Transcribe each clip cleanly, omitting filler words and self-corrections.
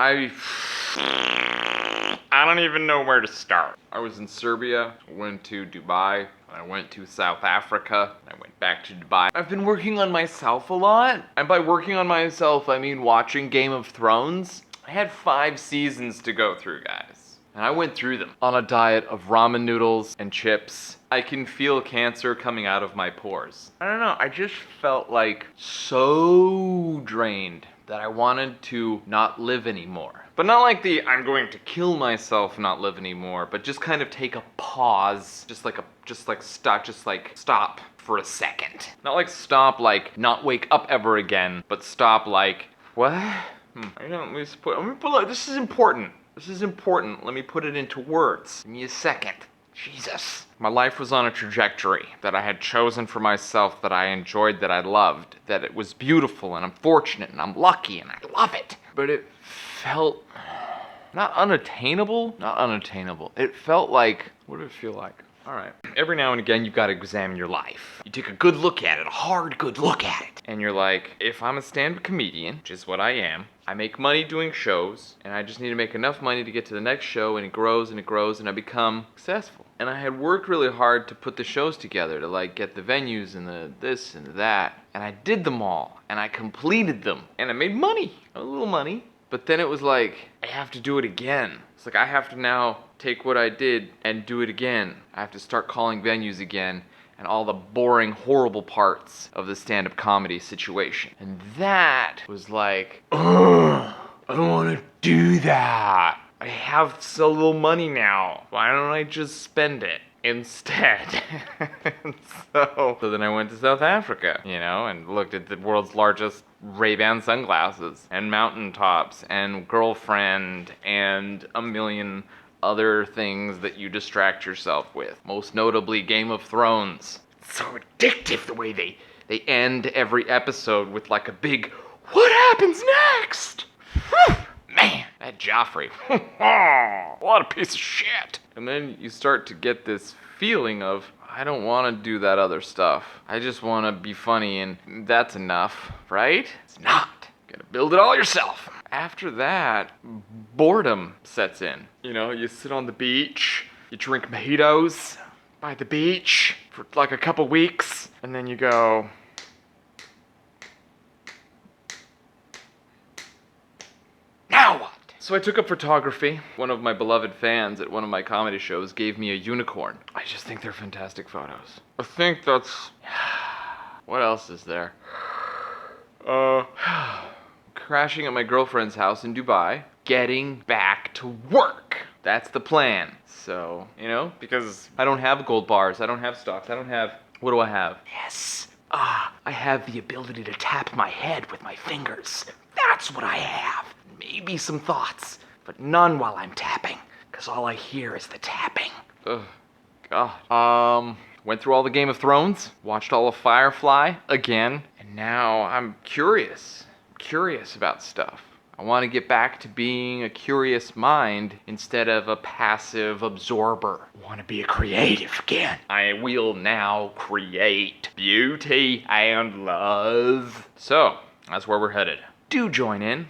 I don't even know where to start. I was in Serbia, went to Dubai, I went to South Africa, I went back to Dubai. I've been working on myself a lot, and by working on myself, I mean watching Game of Thrones. I had 5 seasons to go through, guys, and I went through them on a diet of ramen noodles and chips. I can feel cancer coming out of my pores. I don't know, I just felt like so drained that I wanted to not live anymore. But not like the I'm going to kill myself, not live anymore, but just kind of take a pause, just like stop for a second. Not like stop like not wake up ever again, but stop like what? This is important. This is important. Let me put it into words. Give me a second. Jesus. My life was on a trajectory that I had chosen for myself, that I enjoyed, that I loved, that it was beautiful, and I'm fortunate, and I'm lucky, and I love it. But it felt not unattainable. It felt like, what did it feel like? All right. Every now and again, you've got to examine your life. You take a good look at it, a hard good look at it. And you're like, if I'm a stand-up comedian, which is what I am, I make money doing shows, and I just need to make enough money to get to the next show, and it grows, and it grows, and I become successful. And I had worked really hard to put the shows together, to like get the venues and the this and that. And I did them all, and I completed them, and I made money, a little money. But then it was like, I have to do it again. It's like I have to now take what I did and do it again. I have to start calling venues again and all the boring, horrible parts of the stand-up comedy situation. And that was like, ugh, I don't want to do that. I have so little money now. Why don't I just spend it instead? so then I went to South Africa, and looked at the world's largest Ray-Ban sunglasses and mountaintops and girlfriend and a million other things that you distract yourself with. Most notably Game of Thrones. It's so addictive the way they end every episode with like a big, what happens next? Man, that Joffrey. What a piece of shit. And then you start to get this feeling of, I don't want to do that other stuff. I just want to be funny, and that's enough, right? It's not. You gotta build it all yourself. After that, boredom sets in. You sit on the beach, you drink mojitos by the beach for like a couple weeks, and then you go, now what? So I took up photography. One of my beloved fans at one of my comedy shows gave me a unicorn. I just think they're fantastic photos. I think that's... What else is there? Crashing at my girlfriend's house in Dubai. Getting back to work. That's the plan. So, because I don't have gold bars. I don't have stocks. I don't have... What do I have? Yes. I have the ability to tap my head with my fingers. That's what I have. Maybe some thoughts, but none while I'm tapping, because all I hear is the tapping. Ugh, God. Went through all the Game of Thrones, watched all of Firefly again, and now I'm curious about stuff. I want to get back to being a curious mind instead of a passive absorber. I want to be a creative again. I will now create beauty and love. So, that's where we're headed. Do join in.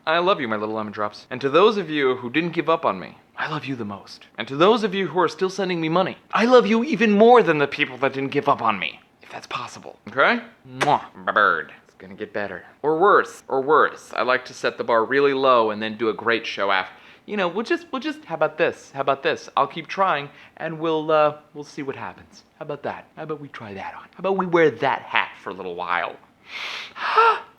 I love you, my little lemon drops. And to those of you who didn't give up on me, I love you the most. And to those of you who are still sending me money, I love you even more than the people that didn't give up on me, if that's possible. Okay? Mwah. Bird. It's gonna get better. Or worse. I like to set the bar really low and then do a great show after. We'll just, how about this? I'll keep trying and we'll see what happens. How about that? How about we try that on? How about we wear that hat for a little while?